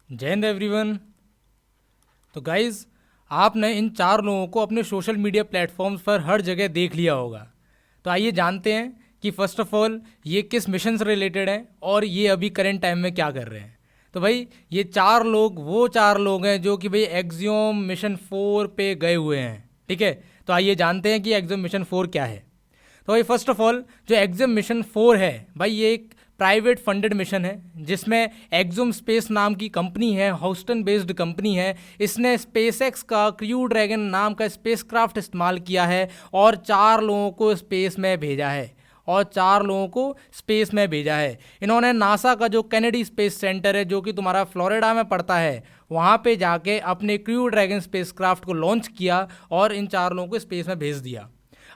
जय हिंद एवरीवन। तो गाइज, आपने इन चार लोगों को अपने सोशल मीडिया प्लेटफॉर्म्स पर हर जगह देख लिया होगा। तो आइए जानते हैं कि फ़र्स्ट ऑफ ऑल ये किस मिशन से रिलेटेड है और ये अभी करेंट टाइम में क्या कर रहे हैं। तो भाई ये चार लोग वो चार लोग हैं जो कि भाई एक्सियोम मिशन 4 पे गए हुए हैं। ठीक है, तो आइए जानते हैं कि एक्सियोम मिशन 4 क्या है। तो भाई फर्स्ट ऑफ ऑल जो एक्सियोम मिशन 4 है भाई ये एक प्राइवेट फंडेड मिशन है जिसमें एक्सोम स्पेस नाम की कंपनी है, ह्यूस्टन बेस्ड कंपनी है। इसने स्पेसएक्स का क्रू ड्रैगन नाम का स्पेसक्राफ्ट इस्तेमाल किया है और चार लोगों को स्पेस में भेजा है। इन्होंने नासा का जो कैनेडी स्पेस सेंटर है जो कि तुम्हारा फ्लोरिडा में पड़ता है, वहाँ पे जाके अपने क्रू ड्रैगन स्पेसक्राफ्ट को लॉन्च किया और इन चार लोगों को स्पेस में भेज दिया।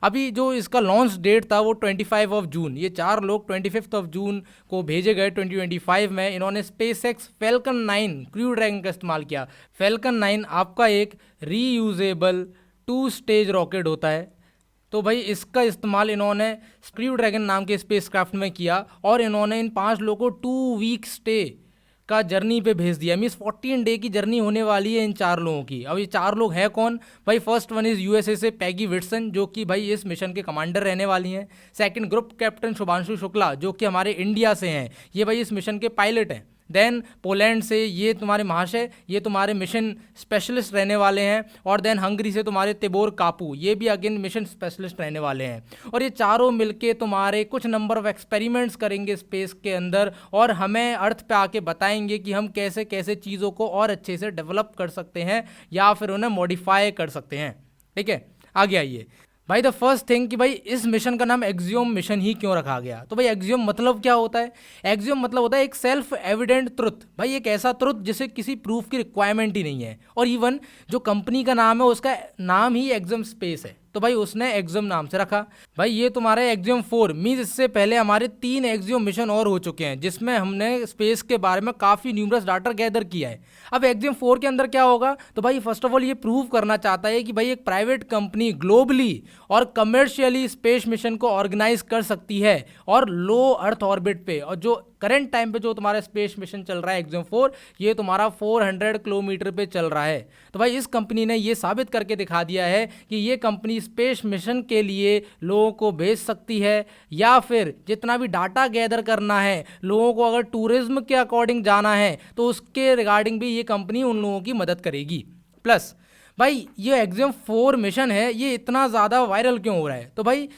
अभी जो इसका लॉन्च डेट था वो 25 ऑफ जून, ये चार लोग 25 ऑफ जून को भेजे गए 2025 में। इन्होंने स्पेसएक्स फैल्कन 9 क्रू ड्रैगन का इस्तेमाल किया। फैल्कन 9 आपका एक रीयूजेबल 2 स्टेज रॉकेट होता है। तो भाई इसका इस्तेमाल इन्होंने क्रू ड्रैगन नाम के स्पेसक्राफ्ट में किया और इन्होंने इन 5 लोगों को 2 वीक स्टे का जर्नी पे भेज दिया। मीन्स 14 डे की जर्नी होने वाली है इन चार लोगों की। अब ये चार लोग हैं कौन भाई? फर्स्ट वन इज़ यूएसए से पैगी विटसन जो कि भाई इस मिशन के कमांडर रहने वाली हैं। Second group captain Shubhanshu Shukla जो कि हमारे इंडिया से हैं, ये भाई इस मिशन के पायलट हैं। देन पोलैंड से ये तुम्हारे महाशय, ये तुम्हारे मिशन स्पेशलिस्ट रहने वाले हैं। और देन हंगरी से तुम्हारे तिबोर कापू, ये भी अगेन मिशन स्पेशलिस्ट रहने वाले हैं। और ये चारों मिलके तुम्हारे कुछ नंबर ऑफ एक्सपेरिमेंट्स करेंगे स्पेस के अंदर और हमें अर्थ पे आके बताएंगे कि हम कैसे कैसे चीज़ों को और अच्छे से डेवलप कर सकते हैं या फिर उन्हें मॉडिफाई कर सकते हैं। ठीक है, आगे आइए भाई। द फर्स्ट थिंग कि भाई इस मिशन का नाम एक्सियोम मिशन ही क्यों रखा गया? तो भाई एक्सियोम मतलब क्या होता है? एक्सियोम मतलब होता है एक सेल्फ एविडेंट ट्रुथ। भाई एक ऐसा ट्रुथ जिसे किसी प्रूफ की रिक्वायरमेंट ही नहीं है। और इवन जो कंपनी का नाम है उसका नाम ही एक्सियोम स्पेस है, तो भाई उसने एक्सियोम नाम से रखा। भाई ये तुम्हारा एक्सियोम 4 मीन्स इससे पहले हमारे 3 एक्सियोम मिशन और हो चुके हैं जिसमें हमने स्पेस के बारे में काफ़ी न्यूमरस डाटा गैदर किया है। अब एक्सियोम 4 के अंदर क्या होगा? तो भाई फर्स्ट ऑफ ऑल ये प्रूव करना चाहता है कि भाई एक प्राइवेट कंपनी ग्लोबली और कमर्शियली स्पेस मिशन को ऑर्गेनाइज कर सकती है और लो अर्थ ऑर्बिट पे। और जो करंट टाइम पे जो तुम्हारा स्पेस मिशन चल रहा है एक्सियोम 4, ये तुम्हारा 400 किलोमीटर पे चल रहा है। तो भाई इस कंपनी ने ये साबित करके दिखा दिया है कि ये कंपनी स्पेस मिशन के लिए लोगों को भेज सकती है या फिर जितना भी डाटा गैदर करना है, लोगों को अगर टूरिज्म के अकॉर्डिंग जाना है तो उसके रिगार्डिंग भी ये कंपनी उन लोगों की मदद करेगी। प्लस भाई ये एक्सियोम 4 मिशन है, ये इतना ज़्यादा वायरल क्यों हो रहा है? तो भाई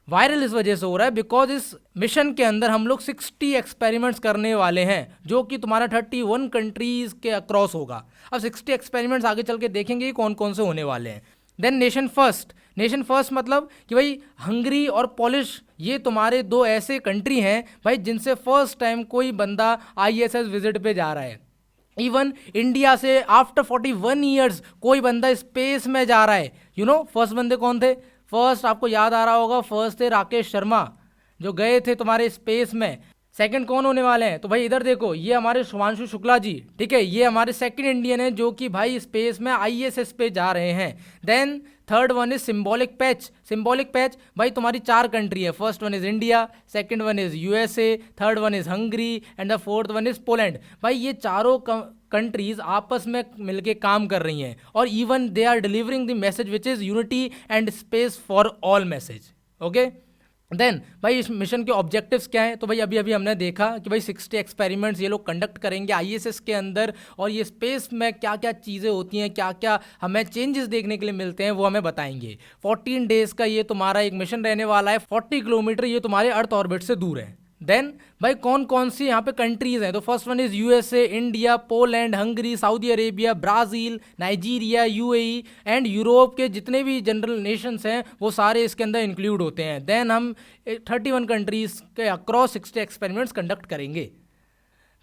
वायरल इस वजह से हो रहा है बिकॉज इस मिशन के अंदर हम लोग 60 एक्सपेरिमेंट्स करने वाले हैं जो कि तुम्हारा 31 कंट्रीज़ के अक्रॉस होगा। अब 60 एक्सपेरिमेंट्स आगे चल के देखेंगे कि कौन कौन से होने वाले हैं। देन नेशन फर्स्ट मतलब कि भाई हंगरी और पोलिश ये तुम्हारे दो ऐसे कंट्री हैं भाई जिनसे फर्स्ट टाइम कोई बंदा आईएसएस विजिट पे जा रहा है। इवन इंडिया से आफ्टर 41 ईयर्स कोई बंदा स्पेस में जा रहा है। फर्स्ट बंदे कौन थे? फर्स्ट आपको याद आ रहा होगा, फर्स्ट थे राकेश शर्मा जो गए थे तुम्हारे स्पेस में। सेकंड कौन होने वाले हैं? तो भाई इधर देखो, ये हमारे शुभांशु शुक्ला जी, ठीक है, ये हमारे सेकंड इंडियन है जो कि भाई स्पेस में आईएसएस पे जा रहे हैं। Then third one is symbolic patch भाई तुम्हारी 4 कंट्री है। First one is India, second one is USA, third one is Hungary and the fourth one is Poland. भाई ये चारों कंट्रीज आपस में मिलके काम कर रही हैं और even they are delivering the message which is unity and space for all message. Okay, then भाई इस मिशन के ऑब्जेक्टिव्स क्या हैं? तो भाई अभी अभी हमने देखा कि भाई 60 एक्सपेरिमेंट्स ये लोग कंडक्ट करेंगे आईएसएस के अंदर और ये स्पेस में क्या क्या चीज़ें होती हैं, क्या क्या हमें चेंजेस देखने के लिए मिलते हैं वो हमें बताएंगे। 14 डेज़ का ये तुम्हारा एक मिशन रहने वाला है। 40 किलोमीटर ये तुम्हारे अर्थ ऑर्बिट से दूर है। देन भाई कौन कौन सी यहाँ पे कंट्रीज हैं? तो first one is USA, India, Poland, Hungary, Saudi Arabia, Brazil, Nigeria, UAE and Europe के जितने भी जनरल नेशंस हैं वो सारे इसके अंदर इंक्लूड होते हैं। देन हम 31 कंट्रीज़ के अक्रॉस 60 एक्सपेरिमेंट्स कंडक्ट करेंगे।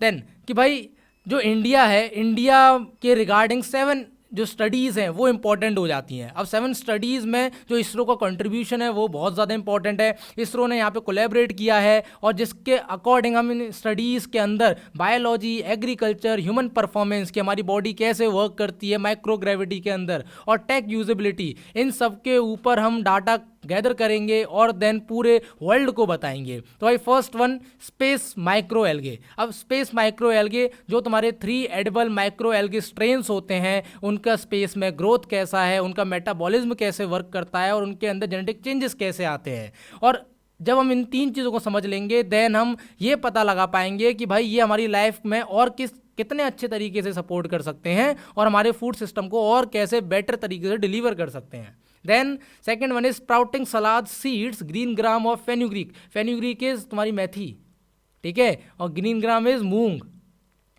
देन कि भाई जो इंडिया है, इंडिया के रिगार्डिंग 7 जो स्टडीज़ हैं वो इंपॉर्टेंट हो जाती हैं। अब 7 स्टडीज़ में जो इसरो का कंट्रीब्यूशन है वो बहुत ज़्यादा इंपॉर्टेंट है। इसरो ने यहाँ पे कोलैबोरेट किया है और जिसके अकॉर्डिंग हम इन स्टडीज़ के अंदर बायोलॉजी, एग्रीकल्चर, ह्यूमन परफॉर्मेंस की हमारी बॉडी कैसे वर्क करती है माइक्रोग्रेविटी के अंदर और टेक यूजेबिलिटी, इन सब के ऊपर हम डाटा गैदर करेंगे और देन पूरे वर्ल्ड को बताएंगे। तो भाई first one, space micro algae. अब स्पेस माइक्रो एल्गे जो तुम्हारे 3 एडिबल माइक्रो एल्गे स्ट्रेन्स होते हैं, उनका स्पेस में ग्रोथ कैसा है, उनका मेटाबॉलिज्म कैसे वर्क करता है और उनके अंदर जेनेटिक चेंजेस कैसे आते हैं। और जब हम इन 3 चीज़ों को समझ लेंगे देन हम ये पता लगा पाएंगे कि भाई ये हमारी लाइफ में और कितने अच्छे तरीके से सपोर्ट कर सकते हैं और हमारे फूड सिस्टम को और कैसे बेटर तरीके से डिलीवर कर सकते हैं। Then second one is sprouting salad seeds green gram of fenugreek. Fenugreek is तुम्हारी मेथी, ठीक है, और ग्रीन ग्राम इज मूंग,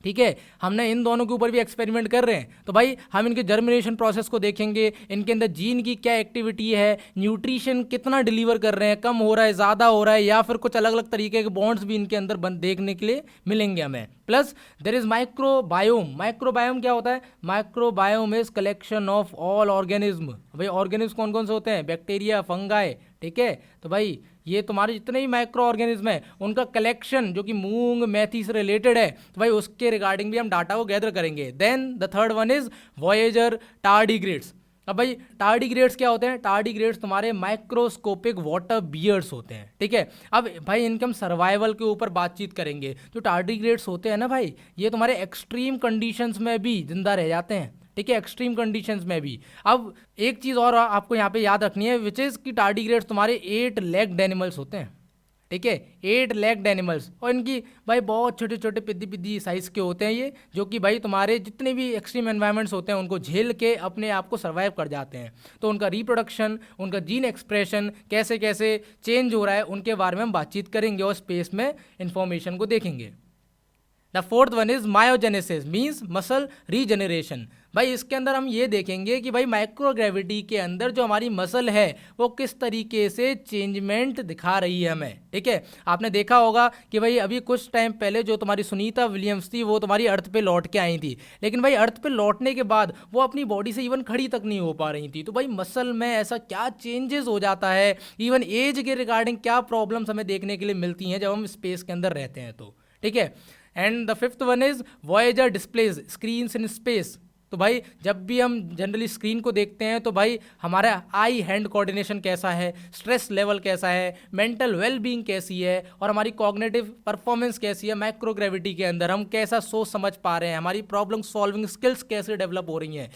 ठीक है। हमने इन दोनों के ऊपर भी एक्सपेरिमेंट कर रहे हैं। तो भाई हम इनके जर्मिनेशन प्रोसेस को देखेंगे, इनके अंदर जीन की क्या एक्टिविटी है, न्यूट्रिशन कितना डिलीवर कर रहे हैं, कम हो रहा है, ज़्यादा हो रहा है, या फिर कुछ अलग अलग तरीके के बॉन्ड्स भी इनके अंदर देखने के लिए मिलेंगे हमें। Plus there is microbiome. Microbiome क्या होता है? Microbiome is collection of all organism. भाई ऑर्गेनिज्म कौन कौन से होते हैं? बैक्टीरिया, फंगाई, ठीक है। तो भाई ये तुम्हारे जितने भी माइक्रो ऑर्गेनिज्म है उनका कलेक्शन जो कि मूंग मेथी से रिलेटेड है, तो भाई उसके रिगार्डिंग भी हम डाटा को गैदर करेंगे। Then the third one is Voyager tardigrades. अब भाई टार्डिग्रेड्स क्या होते हैं? टार्डिग्रेड्स तुम्हारे माइक्रोस्कोपिक वाटर बियर्स होते हैं, ठीक है। अब भाई इनके हम सर्वाइवल के ऊपर बातचीत करेंगे। जो टार्डिग्रेड्स होते हैं ना भाई, ये तुम्हारे एक्सट्रीम कंडीशंस में भी जिंदा रह जाते हैं, ठीक है, एक्सट्रीम कंडीशंस में भी। अब एक चीज़ और आपको यहाँ पे याद रखनी है, विच इज़ कि टार्डिग्रेड्स तुम्हारे 8 लेग्ड एनिमल्स होते हैं, ठीक है, 8 लेग्ड एनिमल्स। और इनकी भाई बहुत छोटे छोटे पिद्दी पिद्दी साइज़ के होते हैं ये, जो कि भाई तुम्हारे जितने भी एक्सट्रीम एनवायरनमेंट्स होते हैं उनको झेल के अपने आप को सर्वाइव कर जाते हैं। तो उनका रिप्रोडक्शन, उनका जीन एक्सप्रेशन कैसे कैसे चेंज हो रहा है उनके बारे में हम बातचीत करेंगे और स्पेस में इंफॉर्मेशन को देखेंगे। The fourth one is myogenesis means muscle regeneration. भाई इसके अंदर हम ये देखेंगे कि भाई माइक्रोग्रेविटी के अंदर जो हमारी मसल है वो किस तरीके से चेंजमेंट दिखा रही है हमें, ठीक है। आपने देखा होगा कि भाई अभी कुछ टाइम पहले जो तुम्हारी सुनीता विलियम्स थी वो तुम्हारी अर्थ पे लौट के आई थी, लेकिन भाई अर्थ पे लौटने के बाद वो अपनी बॉडी से इवन खड़ी तक नहीं हो पा रही थी। तो भाई मसल में ऐसा क्या चेंजेस हो जाता है, इवन एज के रिगार्डिंग क्या प्रॉब्लम्स हमें देखने के लिए मिलती हैं जब हम स्पेस के अंदर रहते हैं, तो ठीक है। And the fifth one is Voyager displays screens in space. तो भाई जब भी हम जनरली स्क्रीन को देखते हैं तो भाई हमारा आई हैंड कोऑर्डिनेशन कैसा है, स्ट्रेस लेवल कैसा है, मेंटल वेल बीइंग कैसी है और हमारी कॉग्निटिव परफॉर्मेंस कैसी है, माइक्रोग्रेविटी के अंदर हम कैसा सोच समझ पा रहे हैं, हमारी प्रॉब्लम सॉल्विंग स्किल्स कैसे डेवलप हो रही हैं,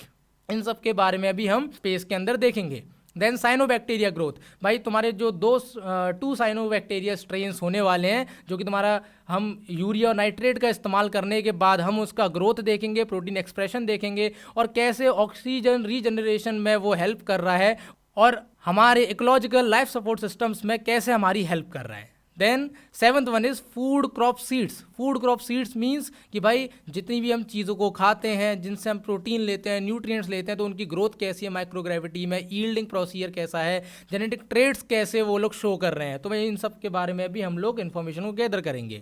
इन सब के बारे में अभी हम स्पेस के अंदर देखेंगे। Then cyanobacteria growth. भाई तुम्हारे जो 2 साइनोबैक्टीरिया स्ट्रेन्स होने वाले हैं जो कि तुम्हारा हम यूरिया और नाइट्रेट का इस्तेमाल करने के बाद हम उसका ग्रोथ देखेंगे, प्रोटीन एक्सप्रेशन देखेंगे और कैसे ऑक्सीजन रीजनरेशन में वो हेल्प कर रहा है और हमारे इकोलॉजिकल लाइफ सपोर्ट सिस्टम्स में कैसे हमारी हेल्प कर रहा है। Then seventh one is food crop seeds. Food crop seeds means कि भाई जितनी भी हम चीज़ों को खाते हैं, जिनसे हम प्रोटीन लेते हैं, न्यूट्रिएंट्स लेते हैं, तो उनकी ग्रोथ कैसी है माइक्रोग्रेविटी में, यील्डिंग प्रोसीजर कैसा है, जेनेटिक ट्रेड्स कैसे वो लोग शो कर रहे हैं। तो भाई इन सब के बारे में भी हम लोग इन्फॉर्मेशन को गैदर करेंगे।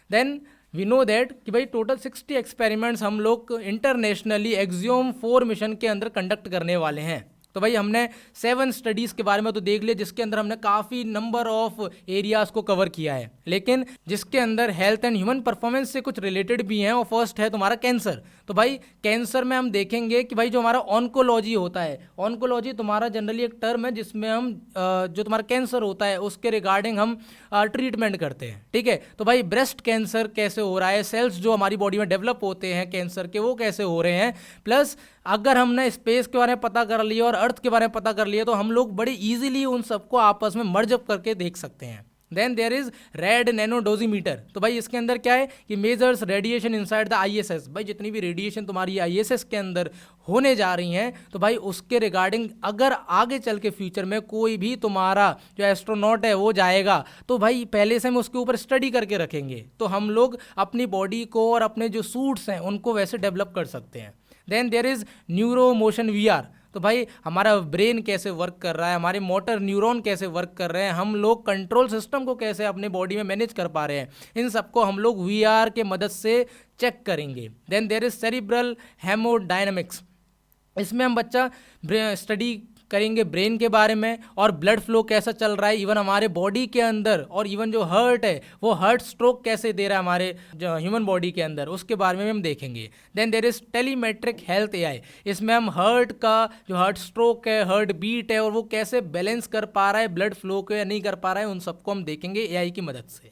देन वी नो दैट कि भाई टोटल 60 एक्सपेरिमेंट्स हम लोग इंटरनेशनली एक्सियोम 4 मिशन के अंदर कंडक्ट करने वाले हैं। तो भाई हमने 7 स्टडीज़ के बारे में तो देख लिया जिसके अंदर हमने काफ़ी नंबर ऑफ एरियाज़ को कवर किया है, लेकिन जिसके अंदर हेल्थ एंड ह्यूमन परफॉर्मेंस से कुछ रिलेटेड भी हैं। और फर्स्ट है तुम्हारा कैंसर। तो भाई कैंसर में हम देखेंगे कि भाई जो हमारा ऑन्कोलॉजी होता है, ऑन्कोलॉजी तुम्हारा जनरली एक टर्म है जिसमें हम जो तुम्हारा कैंसर होता है उसके रिगार्डिंग हम ट्रीटमेंट करते हैं, ठीक है। तो भाई ब्रेस्ट कैंसर कैसे हो रहा है, सेल्स जो हमारी बॉडी में डेवलप होते हैं कैंसर के वो कैसे हो रहे हैं, प्लस अगर हमने स्पेस के बारे में पता कर लिया और अर्थ के बारे में पता कर लिया तो हम लोग बड़े इजीली उन सबको आपस में मर्ज अप करके देख सकते हैं। Then there is red nano dosimeter. तो भाई इसके अंदर क्या है कि measures radiation inside the ISS. भाई जितनी भी रेडिएशन तुम्हारी आईएसएस के अंदर होने जा रही हैं तो भाई उसके रिगार्डिंग अगर आगे चल के फ्यूचर में कोई भी तुम्हारा जो एस्ट्रोनॉट है वो जाएगा तो भाई पहले से हम उसके ऊपर स्टडी करके रखेंगे तो हम लोग अपनी बॉडी को और अपने जो सूट्स हैं उनको वैसे डेवलप कर सकते हैं। Then there is neuro motion VR. तो भाई हमारा ब्रेन कैसे वर्क कर रहा है, हमारे मोटर न्यूरॉन कैसे वर्क कर रहे हैं, हम लोग कंट्रोल सिस्टम को कैसे अपने बॉडी में मैनेज कर पा रहे हैं, इन सबको हम लोग वीआर के मदद से चेक करेंगे। Then there is cerebral hemodynamics. इसमें हम बच्चा स्टडी करेंगे ब्रेन के बारे में और ब्लड फ्लो कैसा चल रहा है इवन हमारे बॉडी के अंदर, और इवन जो हार्ट है वो हार्ट स्ट्रोक कैसे दे रहा है हमारे जो ह्यूमन बॉडी के अंदर, उसके बारे में हम देखेंगे। Then there is telemetric health AI, इसमें हम हार्ट का जो हार्ट स्ट्रोक है, हार्ट बीट है, और वो कैसे बैलेंस कर पा रहा है ब्लड फ्लो को या नहीं कर पा रहा है, उन सबको हम देखेंगे एआई की मदद से।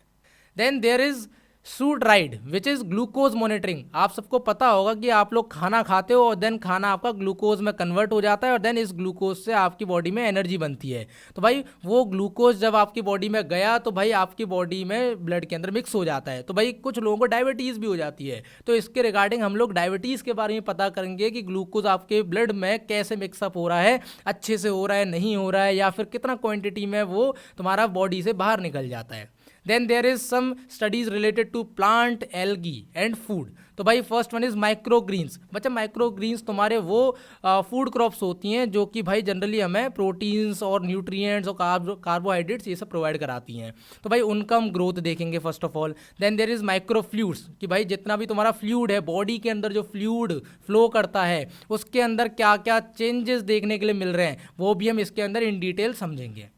Then there is suit ride which is glucose monitoring. आप सबको पता होगा कि आप लोग खाना खाते हो और देन खाना आपका ग्लूकोज में कन्वर्ट हो जाता है और देन इस ग्लूकोज से आपकी बॉडी में एनर्जी बनती है। तो भाई वो ग्लूकोज जब आपकी बॉडी में गया तो भाई आपकी बॉडी में ब्लड के अंदर मिक्स हो जाता है, तो भाई कुछ लोगों को डायबिटीज़ भी हो जाती है। तो इसके रिगार्डिंग हम लोग डायबिटीज़ के बारे में पता करेंगे कि ग्लूकोज आपके ब्लड में कैसे मिक्सअप हो रहा है, अच्छे से हो रहा है, नहीं हो रहा है, या फिर कितना क्वांटिटी में वो तुम्हारा बॉडी से बाहर निकल जाता है। Then there is some studies related to plant algae and food। तो भाई first one is micro greens. बच्चा माइक्रो ग्रीन्स तुम्हारे वो फूड क्रॉप्स होती हैं जो कि भाई जनरली हमें प्रोटीन्स और न्यूट्रिएंट्स और कार्बोहाइड्रेट्स ये सब प्रोवाइड कराती हैं। तो भाई उनका हम ग्रोथ देखेंगे first of all. Then there is micro fluids कि भाई जितना भी तुम्हारा फ्लूइड है बॉडी के अंदर, जो फ्लूइड फ्लो करता है उसके अंदर क्या क्या चेंजेस देखने के लिए मिल रहे हैं, वो भी हम इसके अंदर इन डिटेल समझेंगे।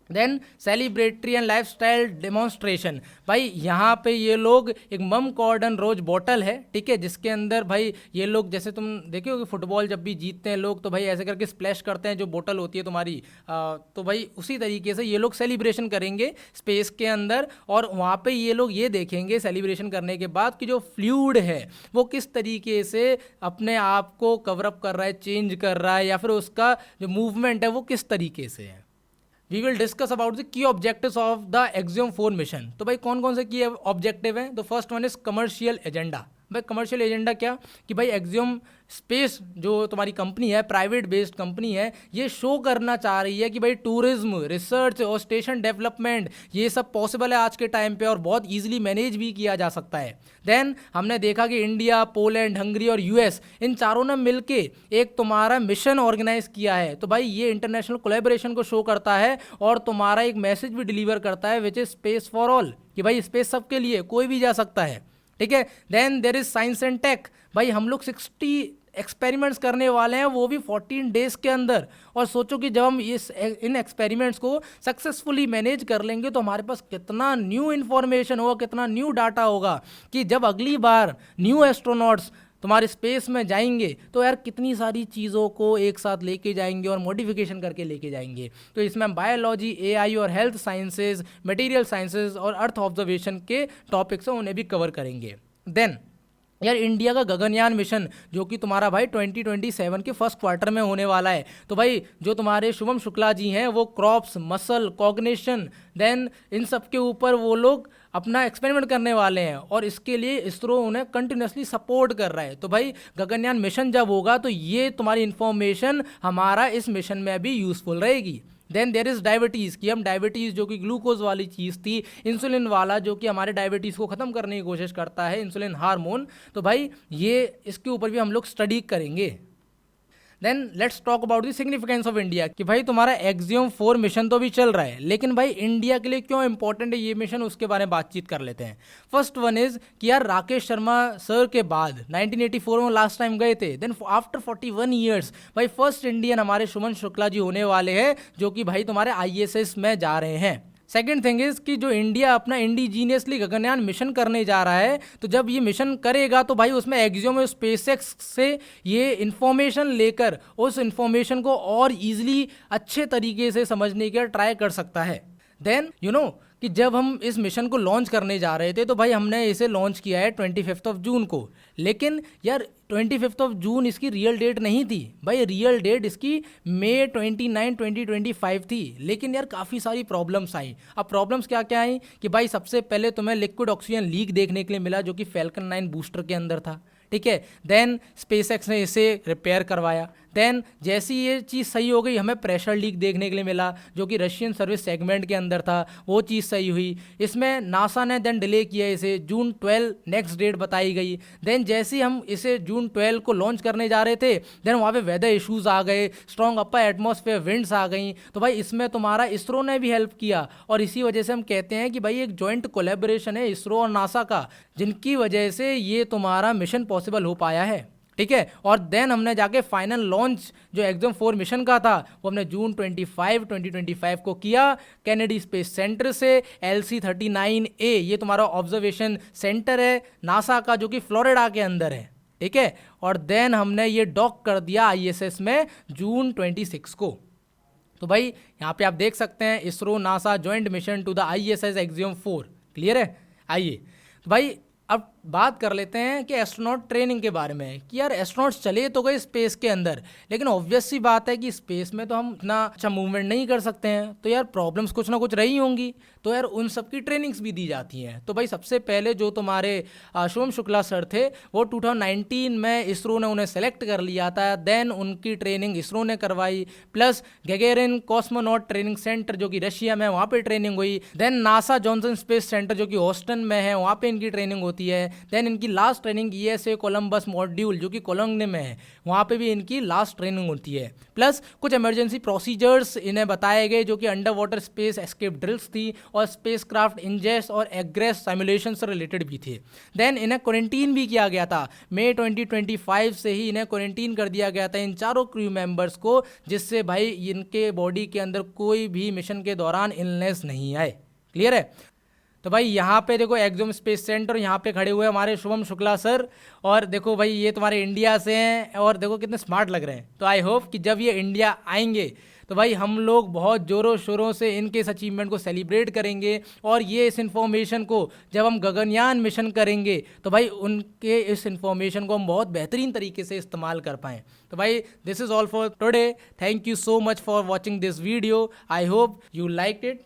Then celebratory and life style demonstration, भाई यहाँ पे ये लोग एक मम कॉर्डन रोज बॉटल है, ठीक है, जिसके अंदर भाई ये लोग, जैसे तुम देखे हो कि फुटबॉल जब भी जीतते हैं लोग तो भाई ऐसे करके स्प्लैश करते हैं जो बोतल होती है तुम्हारी, तो भाई उसी तरीके से ये लोग सेलिब्रेशन करेंगे स्पेस के अंदर, और वहाँ पे ये लोग ये देखेंगे सेलिब्रेशन करने के बाद कि जो फ्लूइड है वो किस तरीके से अपने आप को कवरअप कर रहा है, चेंज कर रहा है, या फिर उसका जो मूवमेंट है वो किस तरीके से है। We will discuss about the key objectives of the Axiom 4 mission. तो भाई कौन कौन से की ऑब्जेक्टिव हैं? तो first one is commercial agenda. भाई कमर्शियल एजेंडा क्या कि भाई एक्सियम स्पेस जो तुम्हारी कंपनी है, प्राइवेट बेस्ड कंपनी है, ये शो करना चाह रही है कि भाई टूरिज्म, रिसर्च और स्टेशन डेवलपमेंट ये सब पॉसिबल है आज के टाइम पे और बहुत ईजिली मैनेज भी किया जा सकता है। देन हमने देखा कि इंडिया, पोलैंड, हंगरी और यूएस इन चारों ने मिलके एक तुम्हारा मिशन ऑर्गेनाइज किया है। तो भाई ये इंटरनेशनल कोलैबोरेशन को शो करता है और तुम्हारा एक मैसेज भी डिलीवर करता है which is space for all, कि भाई स्पेस सबके लिए, कोई भी जा सकता है, ठीक है। Then there is science and tech, भाई हम लोग 60 एक्सपेरिमेंट्स करने वाले हैं, वो भी 14 डेज के अंदर। और सोचो कि जब हम इन एक्सपेरिमेंट्स को सक्सेसफुली मैनेज कर लेंगे तो हमारे पास कितना न्यू इन्फॉर्मेशन होगा, कितना न्यू डाटा होगा, कि जब अगली बार न्यू एस्ट्रोनॉट्स तुम्हारे स्पेस में जाएंगे तो यार कितनी सारी चीज़ों को एक साथ लेके जाएंगे और मॉडिफिकेशन करके लेके जाएंगे। तो इसमें हम बायोलॉजी, एआई और हेल्थ साइंसेज, मटेरियल साइंसेज और अर्थ ऑब्जर्वेशन के टॉपिक्स हैं उन्हें भी कवर करेंगे। देन यार इंडिया का गगनयान मिशन जो कि तुम्हारा भाई 2027 के फर्स्ट क्वार्टर में होने वाला है। तो भाई जो तुम्हारे शुभम शुक्ला जी हैं वो crops, muscle, cognition, then in सब के ऊपर वो लोग अपना एक्सपेरिमेंट करने वाले हैं और इसके लिए इसरो उन्हें कंटिन्यूसली सपोर्ट कर रहा है। तो भाई गगनयान मिशन जब होगा तो ये तुम्हारी इन्फॉर्मेशन हमारा इस मिशन में भी यूज़फुल रहेगी। देन देयर इज़ डायबिटीज़, कि हम डायबिटीज़ जो कि ग्लूकोज वाली चीज़ थी, इंसुलिन वाला जो कि हमारे डायबिटीज़ को ख़त्म करने की कोशिश करता है, इंसुलिन हार्मोन, तो भाई ये इसके ऊपर भी हम लोग स्टडी करेंगे। Then let's talk about the significance of India, कि भाई तुम्हारा एक्सियम 4 मिशन तो भी चल रहा है लेकिन भाई इंडिया के लिए क्यों इंपॉर्टेंट है ये मिशन, उसके बारे में बातचीत कर लेते हैं। फर्स्ट वन इज कि यार राकेश शर्मा सर के बाद 1984 में लास्ट टाइम गए थे, देन आफ्टर 41 ईयर्स भाई फर्स्ट इंडियन हमारे सुमन शुक्ला जी होने वाले हैं जो कि भाई तुम्हारे ISS में जा रहे हैं। सेकेंड थिंग इज कि जो इंडिया अपना इंडिजीनियसली गगनयान मिशन करने जा रहा है, तो जब ये मिशन करेगा तो भाई उसमें एक्सियम और स्पेसएक्स से ये इन्फॉर्मेशन लेकर उस इन्फॉर्मेशन को और ईजिली अच्छे तरीके से समझने का ट्राई कर सकता है। देन यू नो कि जब हम इस मिशन को लॉन्च करने जा रहे थे तो भाई हमने इसे लॉन्च किया है 25 जून को, लेकिन यार 25 जून इसकी रियल डेट नहीं थी भाई, रियल डेट इसकी मई 29, 2025 थी। लेकिन यार काफ़ी सारी प्रॉब्लम्स आई। अब प्रॉब्लम्स क्या क्या आई कि भाई सबसे पहले तुम्हें लिक्विड ऑक्सीजन लीक देखने के लिए मिला जो कि फैल्कन 9 बूस्टर के अंदर था, ठीक है। देन स्पेसएक्स ने इसे रिपेयर करवाया। देन जैसी ये चीज़ सही हो गई हमें प्रेशर लीक देखने के लिए मिला जो कि रशियन सर्विस सेगमेंट के अंदर था, वो चीज़ सही हुई। इसमें नासा ने देन डिले किया इसे, जून 12 नेक्स्ट डेट बताई गई। देन जैसे ही हम इसे जून 12 को लॉन्च करने जा रहे थे देन वहाँ पे वेदर इश्यूज़ आ गए, स्ट्रॉन्ग अपर एटमॉस्फेयर विंड्स आ गई। तो भाई इसमें तुम्हारा इसरो ने भी हेल्प किया और इसी वजह से हम कहते हैं कि भाई एक जॉइंट कोलैबोरेशन है इसरो और नासा का, जिनकी वजह से ये तुम्हारा मिशन पॉसिबल हो पाया है। ठीक है। और देन हमने जाके फाइनल लॉन्च जो एक्सम 4 मिशन का था वो हमने जून 2025 को किया कैनेडी स्पेस सेंटर से। LC-39A ये तुम्हारा ऑब्जर्वेशन सेंटर है नासा का जो कि फ्लोरिडा के अंदर है, ठीक है। और देन हमने ये डॉक कर दिया ISS में जून 26 को। तो भाई यहाँ पे आप देख सकते हैं ISRO NASA joint mission to the ISS Axiom 4, clear है। आइए तो भाई अब बात कर लेते हैं कि एस्ट्रोनॉट ट्रेनिंग के बारे में कि यार एस्ट्रोनॉट्स चले तो गए स्पेस के अंदर, लेकिन ऑब्वियस सी बात है कि स्पेस में तो हम इतना अच्छा मूवमेंट नहीं कर सकते हैं, तो यार प्रॉब्लम्स कुछ ना कुछ रही होंगी, तो यार उन सब की ट्रेनिंग्स भी दी जाती हैं। तो भाई सबसे पहले जो तुम्हारे शुभम शुक्ला सर थे वो 2019 में इसरो ने उन्हें सेलेक्ट कर लिया था, देन उनकी ट्रेनिंग इसरो ने करवाई, plus Gagarin cosmonaut training centre जो कि रशिया में वहाँ पे ट्रेनिंग हुई, then NASA Johnson space centre जो कि हॉस्टन में है वहाँ पे इनकी ट्रेनिंग होती है, देन इनकी last training ESA Columbus module जो कि कोलंबो में है वहाँ पे भी इनकी लास्ट ट्रेनिंग होती है, प्लस कुछ इमरजेंसी प्रोसीजर्स इन्हें बताए गए जो कि under water space escape drills थी और स्पेस क्राफ्ट इंजेस और एग्रेस सिमुलेशन से रिलेटेड भी थे। देन इन्हें क्वारंटीन भी किया गया था, मई 2025 से ही इन्हें क्वारंटीन कर दिया गया था इन चारों क्रू मेंबर्स को, जिससे भाई इनके बॉडी के अंदर कोई भी मिशन के दौरान इलनेस नहीं आए, क्लियर है। तो भाई यहाँ पे देखो एक्सम स्पेस सेंटर यहाँ पे खड़े हुए हमारे शुभम शुक्ला सर, और देखो भाई ये तुम्हारे इंडिया से हैं और देखो कितने स्मार्ट लग रहे हैं। तो आई होप कि जब ये इंडिया आएंगे तो भाई हम लोग बहुत ज़ोरों शोरों से इनके इस अचीवमेंट को सेलिब्रेट करेंगे, और ये इस इन्फॉर्मेशन को जब हम गगनयान मिशन करेंगे तो भाई उनके इस इन्फॉर्मेशन को हम बहुत बेहतरीन तरीके से इस्तेमाल कर पाएँ। तो भाई this is all for today, thank you so much for watching this video, I hope you like it.